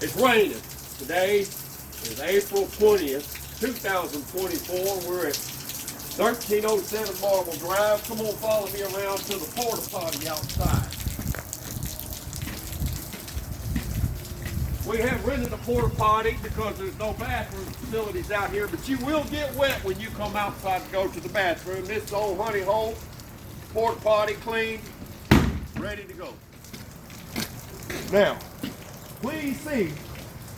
It's raining. Today is April 20th, 2024. We're at 1307 Marble Drive. Come on, follow me around to the porta potty outside. We have rented the porta potty because there's no bathroom facilities out here, but you will get wet when you come outside to go to the bathroom. This is old Honey Hole porta potty, clean, ready to go. Now, please see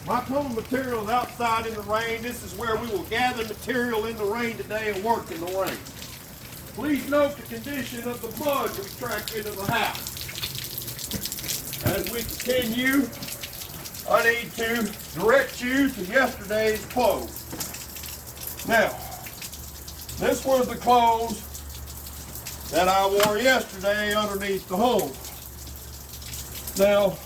my total materials outside in the rain. This is where we will gather material in the rain today and work in the rain. Please note the condition of the mud we tracked into the house. As we continue, I need to direct you to yesterday's clothes. Now, this was the clothes that I wore yesterday underneath the hose. Now,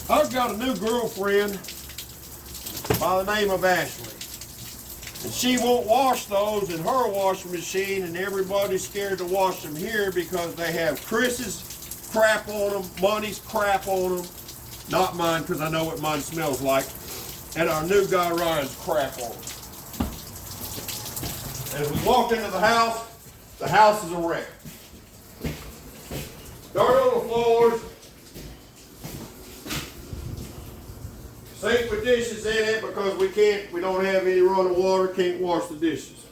I've got a new girlfriend by the name of Ashley. And she won't wash those in her washing machine, and everybody's scared to wash them here because they have Chris's crap on them, Money's crap on them. Not mine, because I know what mine smells like. And our new guy Ryan's crap on them. As we walk into the house is a wreck. Dirt on the floors. Sink with dishes in it because we don't have any running water, can't wash the dishes.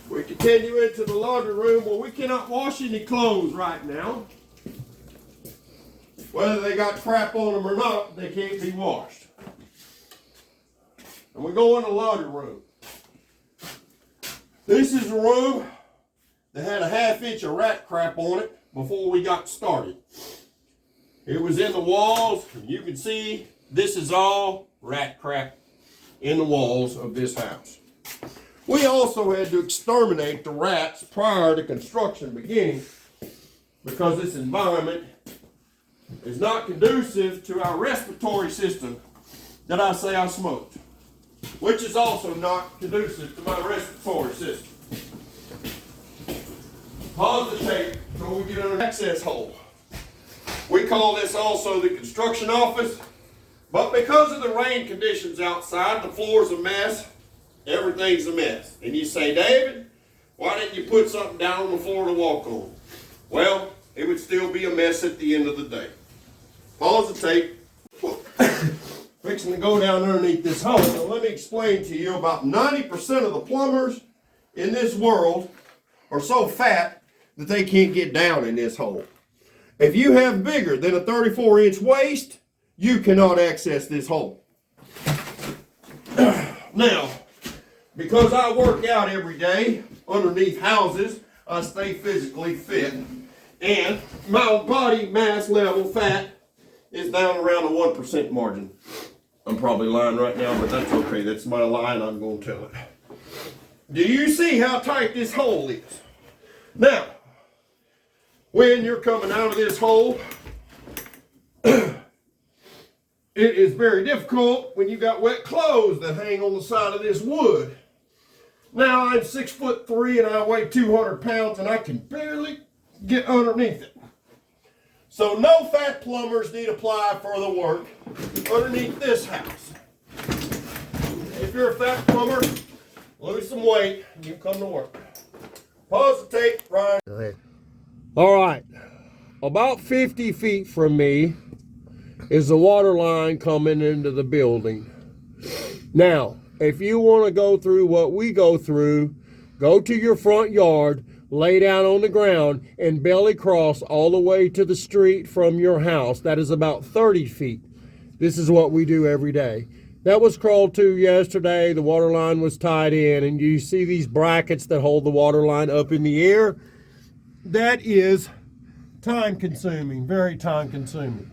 We continue into the laundry room where we cannot wash any clothes right now. Whether they got crap on them or not, they can't be washed. And we go in the laundry room. This is a room that had a 1/2 inch of rat crap on it before we got started. It was in the walls, and you can see this is all rat crap in the walls of this house. We also had to exterminate the rats prior to construction beginning because this environment is not conducive to our respiratory system that I say I smoked, which is also not conducive to my respiratory system. Pause the tape until we get an access hole. We call this also the construction office, but because of the rain conditions outside, the floor's a mess, everything's a mess. And you say, David, why didn't you put something down on the floor to walk on? Well, it would still be a mess at the end of the day. Pause the tape. Fixing to go down underneath this hole. Now let me explain to you, about 90% of the plumbers in this world are so fat that they can't get down in this hole. If you have bigger than a 34-inch waist, you cannot access this hole. Now, because I work out every day underneath houses, I stay physically fit. And my body mass level fat is down around the 1% margin. I'm probably lying right now, but that's okay. That's my lie, and I'm going to tell it. Do you see how tight this hole is? Now, when you're coming out of this hole, it is very difficult when you got wet clothes that hang on the side of this wood. Now, I'm 6'3" and I weigh 200 pounds, and I can barely get underneath it. So no fat plumbers need apply for the work underneath this house. If you're a fat plumber, lose some weight and you come to work. Pause the tape, Ryan. Go ahead. All right, about 50 feet from me is the water line coming into the building. Now, if you want to go through what we go through, go to your front yard, lay down on the ground, and belly cross all the way to the street from your house. That is about 30 feet. This is what we do every day. That was crawled to yesterday. The water line was tied in, and you see these brackets that hold the water line up in the air. That is time consuming, very time consuming.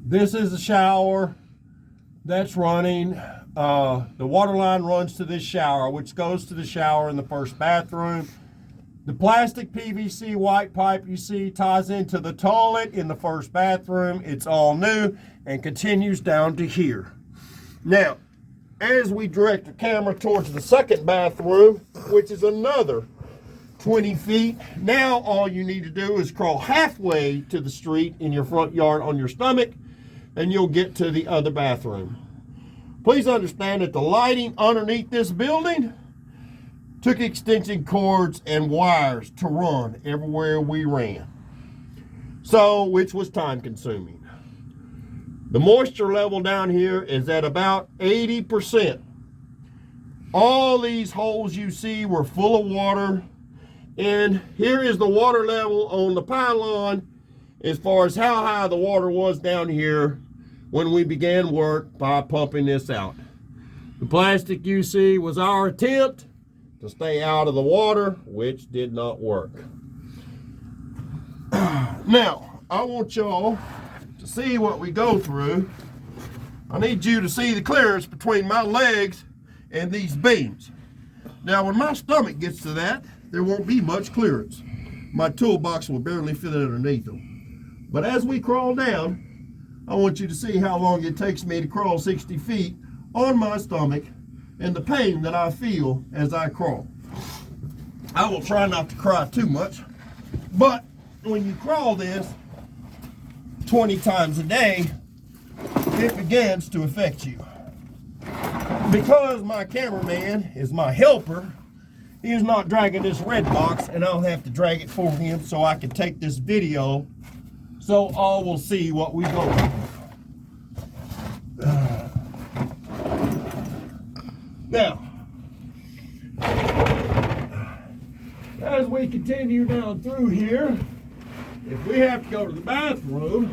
This is a shower that's running. The water line runs to this shower, which goes to the shower in the first bathroom. The plastic PVC white pipe you see ties into the toilet in the first bathroom. It's all new and continues down to here. Now, as we direct the camera towards the second bathroom, which is another 20 feet, now all you need to do is crawl halfway to the street in your front yard on your stomach, and you'll get to the other bathroom. Please understand that the lighting underneath this building took extension cords and wires to run everywhere we ran. So, which was time consuming. The moisture level down here is at about 80%. All these holes you see were full of water, and here is the water level on the pylon as far as how high the water was down here when we began work by pumping this out. The plastic you see was our attempt to stay out of the water, which did not work. Now, I want y'all to see what we go through. I need you to see the clearance between my legs and these beams. Now, when my stomach gets to that, there won't be much clearance. My toolbox will barely fit underneath them. But as we crawl down, I want you to see how long it takes me to crawl 60 feet on my stomach and the pain that I feel as I crawl. I will try not to cry too much, but when you crawl this 20 times a day, it begins to affect you. Because my cameraman is my helper, he is not dragging this red box, and I'll have to drag it for him so I can take this video so all will see what we go through. Now, as we continue down through here, if we have to go to the bathroom,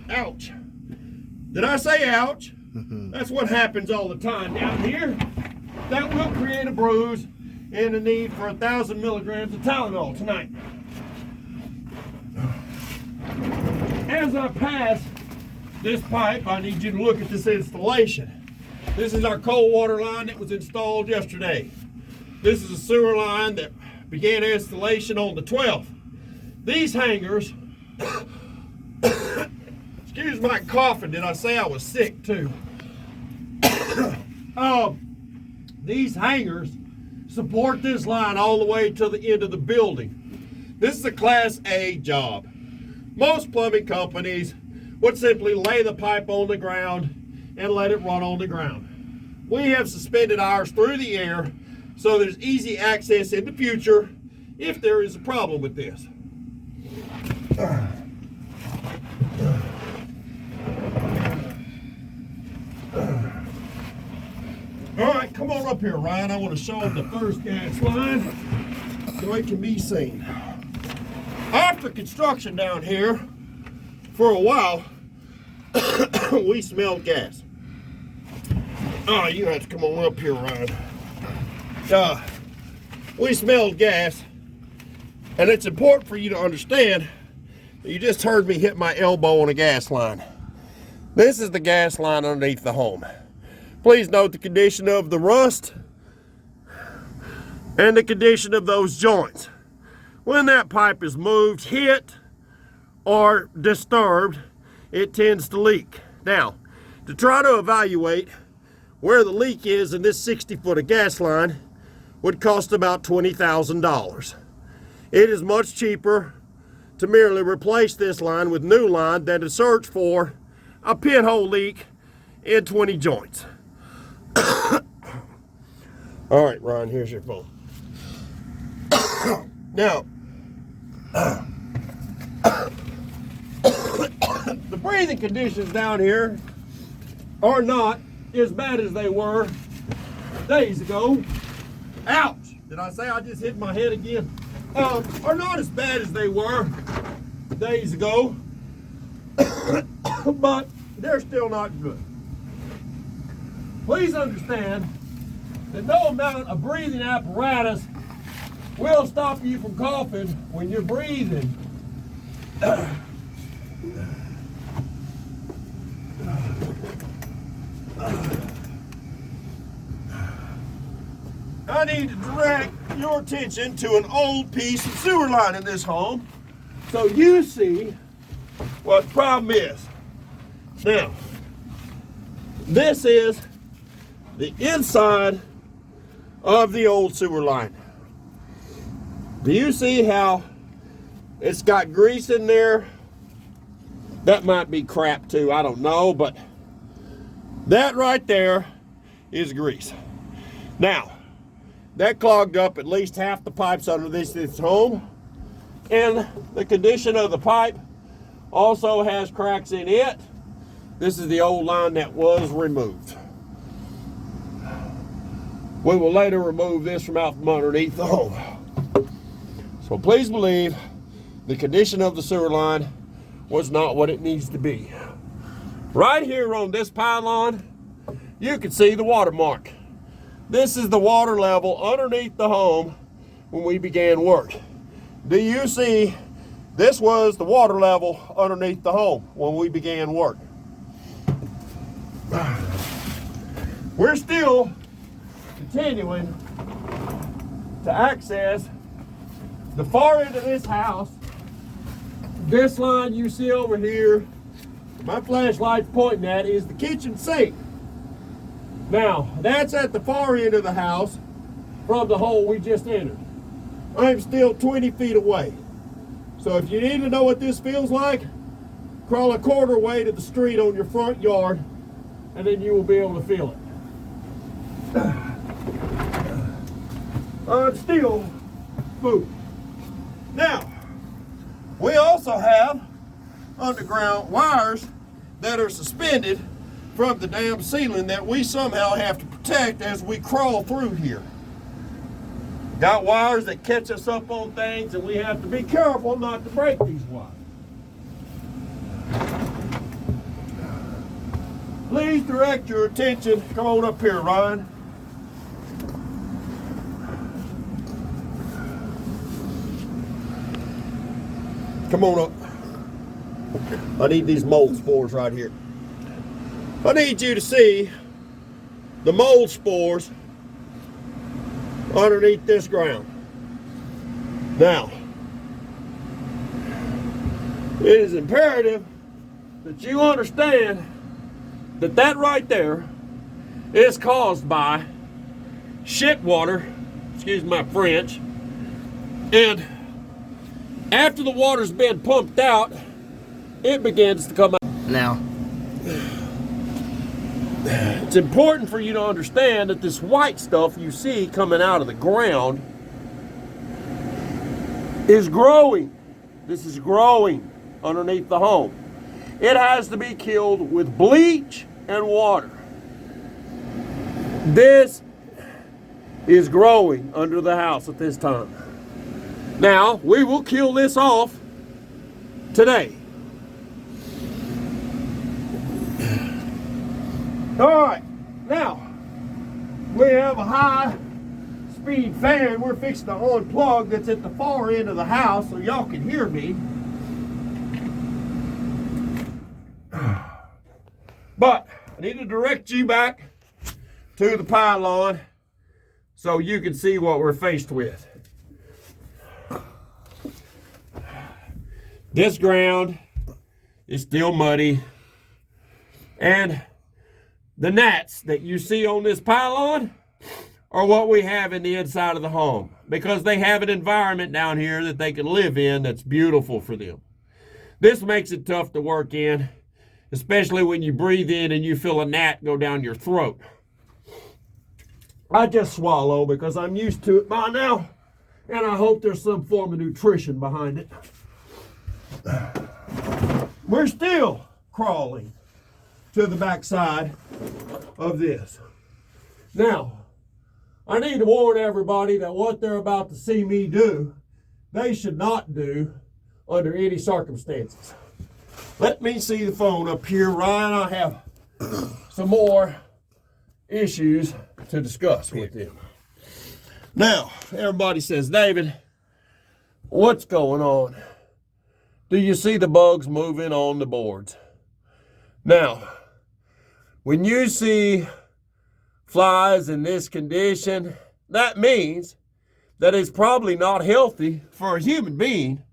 ouch. Did I say ouch? That's what happens all the time down here. That will create a bruise and a need for 1,000 milligrams of Tylenol tonight. As I pass this pipe, I need you to look at this installation. This is our cold water line that was installed yesterday. This is a sewer line that began installation on the 12th. These hangers, excuse my coughing, did I say I was sick too? These hangers support this line all the way to the end of the building. This is a Class A job. Most plumbing companies would simply lay the pipe on the ground and let it run on the ground. We have suspended ours through the air so there's easy access in the future if there is a problem with this. All right, come on up here, Ryan. I want to show them the first gas line so it can be seen. After construction down here, for a while, we smelled gas. Oh, you have to come on up here, Ryan. We smelled gas, and it's important for you to understand that you just heard me hit my elbow on a gas line. This is the gas line underneath the home. Please note the condition of the rust and the condition of those joints. When that pipe is moved, hit, or disturbed, it tends to leak. Now, to try to evaluate where the leak is in this 60-foot of gas line would cost about $20,000. It is much cheaper to merely replace this line with new line than to search for a pinhole leak in 20 joints. All right, Ron, here's your phone. Now, the breathing conditions down here are not as bad as they were days ago. Ouch! Did I say I just hit my head again? Are not as bad as they were days ago, but they're still not good. Please understand that no amount of breathing apparatus will stop you from coughing when you're breathing. I need to direct your attention to an old piece of sewer line in this home so you see what the problem is. Now, this is the inside of the old sewer line. Do you see how it's got grease in there? That might be crap too, I don't know, but that right there is grease. Now, that clogged up at least half the pipes under this home, and the condition of the pipe also has cracks in it. This is the old line that was removed. We will later remove this from out from underneath the home. So please believe the condition of the sewer line was not what it needs to be. Right here on this pylon, you can see the watermark. This is the water level underneath the home when we began work. Do you see? This was the water level underneath the home when we began work. We're still continuing to access the far end of this house. This line you see over here, my flashlight's pointing at, is the kitchen sink. Now, that's at the far end of the house from the hole we just entered. I'm still 20 feet away. So if you need to know what this feels like, crawl a quarter way to the street on your front yard, and then you will be able to feel it. I'm still moving. Now, we also have underground wires that are suspended from the damn ceiling that we somehow have to protect as we crawl through here. Got wires that catch us up on things, and we have to be careful not to break these wires. Please direct your attention. Come on up here, Ryan. Come on up. I need these mold spores right here. I need you to see the mold spores underneath this ground. Now, it is imperative that you understand that that right there is caused by shit water, excuse my French, and after the water's been pumped out, it begins to come out. Now, it's important for you to understand that this white stuff you see coming out of the ground is growing. This is growing underneath the home. It has to be killed with bleach and water. This is growing under the house at this time. Now, we will kill this off today. All right, now, we have a high-speed fan we're fixing to unplug that's at the far end of the house so y'all can hear me. But I need to direct you back to the pylon so you can see what we're faced with. This ground is still muddy, and the gnats that you see on this pylon are what we have in the inside of the home, because they have an environment down here that they can live in that's beautiful for them. This makes it tough to work in, especially when you breathe in and you feel a gnat go down your throat. I just swallow because I'm used to it by now, and I hope there's some form of nutrition behind it. We're still crawling to the backside of this. Now, I need to warn everybody that what they're about to see me do, they should not do under any circumstances. Let me see the phone up here, Ryan. I have some more issues to discuss with them. Now, everybody says, David, what's going on? Do you see the bugs moving on the boards? Now, when you see flies in this condition, that means that it's probably not healthy for a human being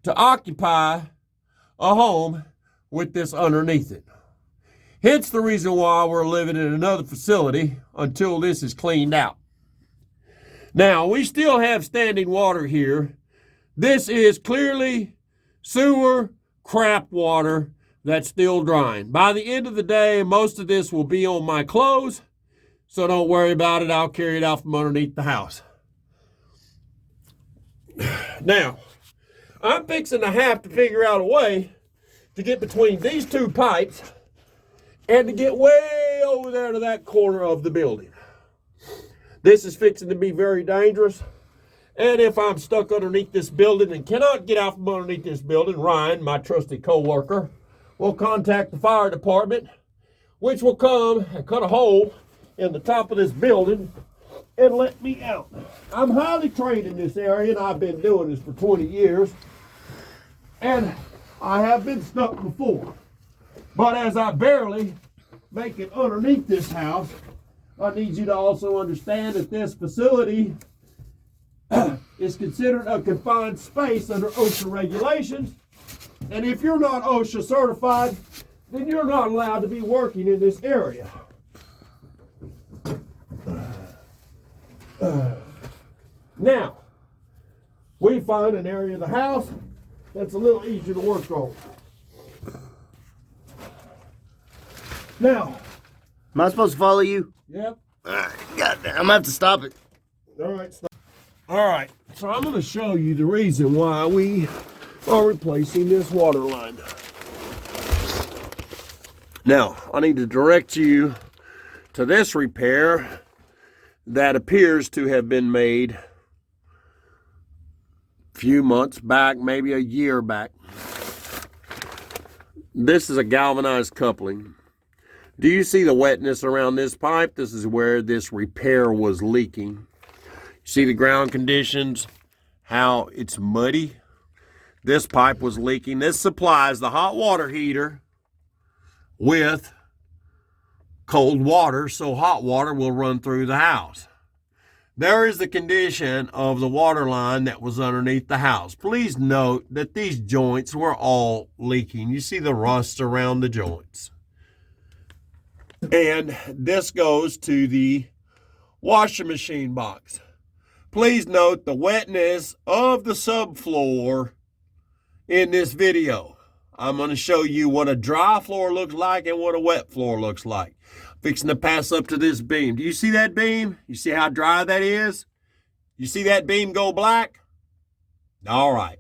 to occupy a home with this underneath it. Hence the reason why we're living in another facility until this is cleaned out. Now, we still have standing water here. This is clearly sewer crap water that's still drying. By the end of the day, most of this will be on my clothes, so don't worry about it. I'll carry it out from underneath the house. Now, I'm fixing to have to figure out a way to get between these two pipes and to get way over there to that corner of the building. This is fixing to be very dangerous. And if I'm stuck underneath this building and cannot get out from underneath this building, Ryan, my trusty co-worker, will contact the fire department, which will come and cut a hole in the top of this building and let me out. I'm highly trained in this area, and I've been doing this for 20 years. And I have been stuck before. But as I barely make it underneath this house, I need you to also understand that this facility is considered a confined space under OSHA regulations. And if you're not OSHA certified, then you're not allowed to be working in this area. Now, we find an area of the house that's a little easier to work on. Now, am I supposed to follow you? Yep. God, I'm gonna have to stop it. All right, stop. All right, so I'm going to show you the reason why we are replacing this water line. Now, I need to direct you to this repair that appears to have been made a few months back, maybe a year back. This is a galvanized coupling. Do you see the wetness around this pipe? This is where this repair was leaking. See the ground conditions, how it's muddy? This pipe was leaking. This supplies the hot water heater with cold water, so hot water will run through the house. There is the condition of the water line that was underneath the house. Please note that these joints were all leaking. You see the rust around the joints. And this goes to the washing machine box. Please note the wetness of the subfloor in this video. I'm going to show you what a dry floor looks like and what a wet floor looks like. Fixing to pass up to this beam. Do you see that beam? You see how dry that is? You see that beam go black? All right.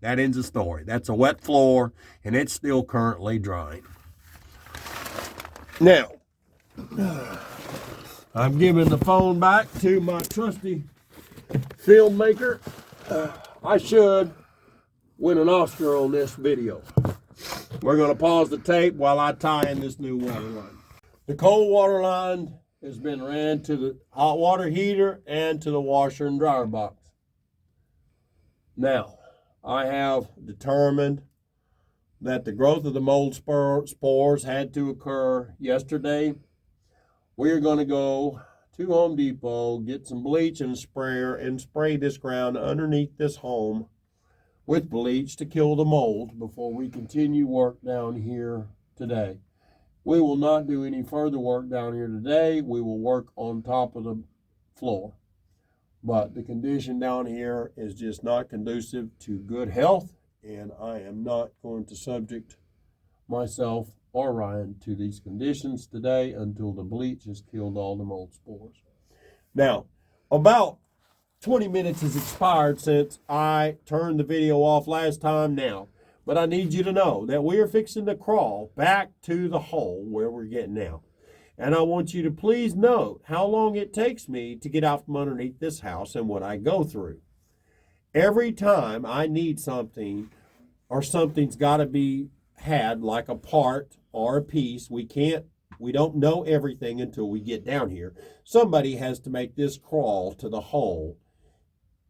That ends the story. That's a wet floor, and it's still currently drying. Now, I'm giving the phone back to my trusty filmmaker. I should win an Oscar on this video. We're going to pause the tape while I tie in this new water line. The cold water line has been ran to the hot water heater and to the washer and dryer box. Now, I have determined that the growth of the mold spores had to occur yesterday. We are going to go to Home Depot, get some bleach and a sprayer, and spray this ground underneath this home with bleach to kill the mold before we continue work down here today. We will not do any further work down here today. We will work on top of the floor. But the condition down here is just not conducive to good health, and I am not going to subject myself or Ryan to these conditions today until the bleach has killed all the mold spores. Now, about 20 minutes has expired since I turned the video off last time now, but I need you to know that we are fixing to crawl back to the hole where we're getting out. And I want you to please note how long it takes me to get out from underneath this house and what I go through. Every time I need something or something's got to be had, like a part or a piece, we don't know everything until we get down here. Somebody has to make this crawl to the hole,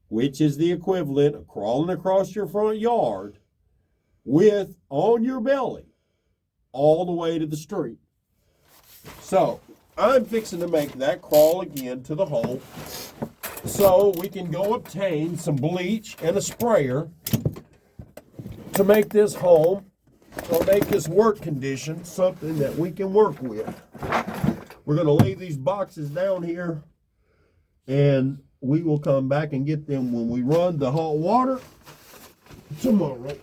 which is the equivalent of crawling across your front yard with on your belly all the way to the street. So I'm fixing to make that crawl again to the hole so we can go obtain some bleach and a sprayer to make this home or make this work condition something that we can work with. We're going to lay these boxes down here, and we will come back and get them when we run the hot water tomorrow.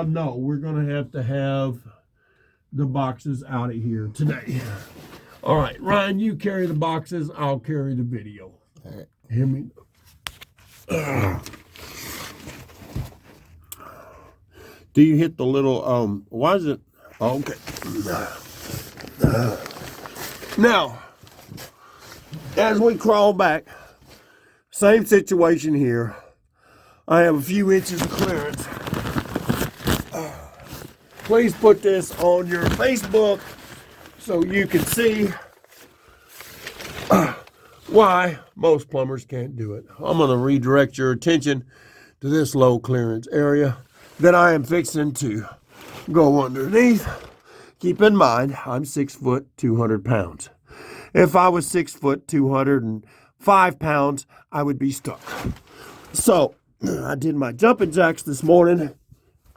No, we're gonna have to have the boxes out of here today. All right, Ryan, you carry the boxes, I'll carry the video. All right. Hear me? Do you hit the little, why is it, okay. Now, as we crawl back, same situation here. I have a few inches of clearance. Please put this on your Facebook so you can see why most plumbers can't do it. I'm going to redirect your attention to this low clearance area that I am fixing to go underneath. Keep in mind, I'm 6 foot, 200 pounds. If I was 6 foot, 205 pounds, I would be stuck. So I did my jumping jacks this morning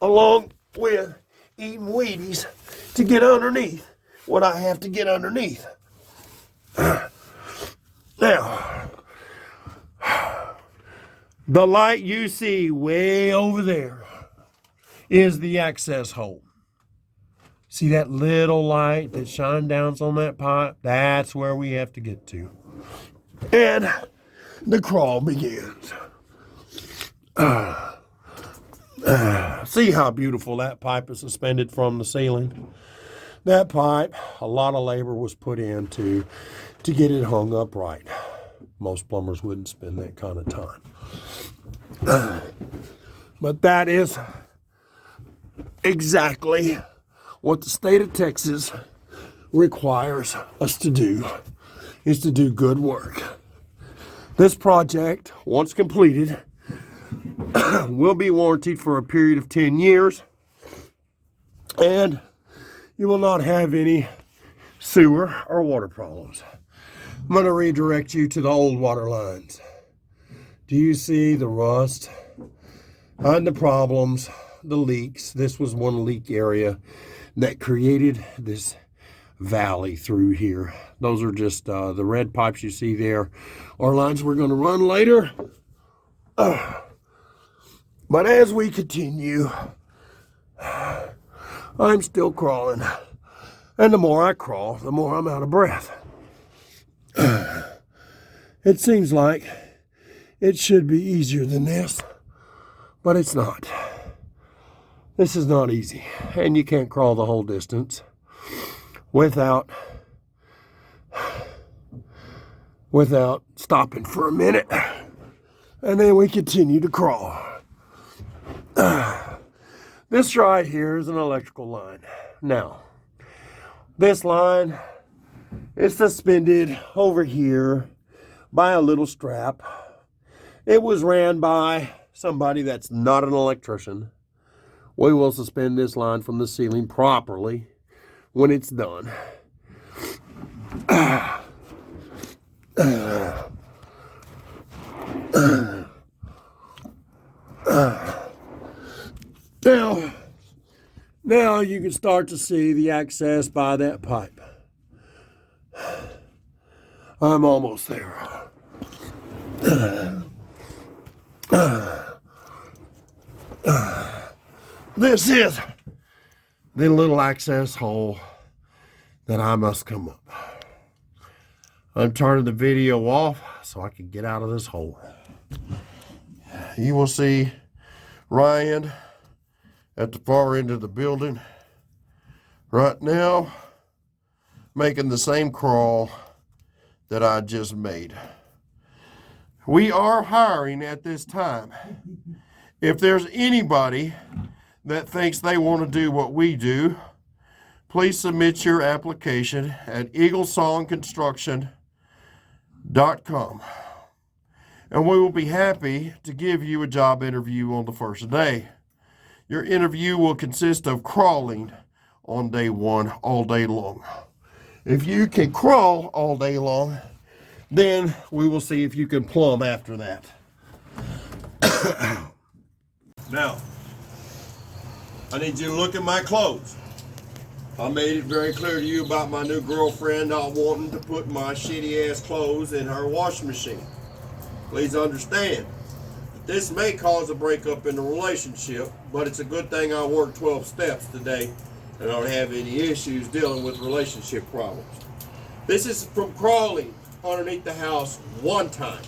along with eating Wheaties to get underneath what I have to get underneath. Now, the light you see way over there is the access hole. See that little light that shines down on that pipe? That's where we have to get to. And the crawl begins. See how beautiful that pipe is suspended from the ceiling? That pipe, a lot of labor was put into to get it hung up right. Most plumbers wouldn't spend that kind of time. But that is exactly what the state of Texas requires us to do, is to do good work. This project, once completed, will be warranted for a period of 10 years, and you will not have any sewer or water problems. I'm going to redirect you to the old water lines. Do you see the rust and the problems, the leaks? This was one leak area that created this valley through here. Those are just the red pipes you see there are lines we're going to run later. But as we continue, I'm still crawling. And the more I crawl, the more I'm out of breath. It seems like it should be easier than this, but it's not. This is not easy, and you can't crawl the whole distance without stopping for a minute, and then we continue to crawl. This right here is an electrical line. Now, this line is suspended over here by a little strap. It was ran by somebody that's not an electrician. We will suspend this line from the ceiling properly when it's done. Now you can start to see the access by that pipe. I'm almost there. This is the little access hole that I must come up. I'm turning the video off so I can get out of this hole. You will see Ryan at the far end of the building right now making the same crawl that I just made. We are hiring at this time. If there's anybody that thinks they want to do what we do, please submit your application at eaglesongconstruction.com. And we will be happy to give you a job interview on the first day. Your interview will consist of crawling on day one all day long. If you can crawl all day long, then we will see if you can plumb after that. Now, I need you to look at my clothes. I made it very clear to you about my new girlfriend not wanting to put my shitty ass clothes in her washing machine. Please understand that this may cause a breakup in the relationship, but it's a good thing I worked 12 steps today and I don't have any issues dealing with relationship problems. This is from crawling underneath the house one time.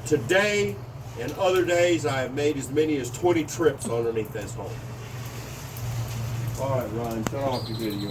Today and other days I have made as many as 20 trips underneath this home. All right, Ryan, turn off your video.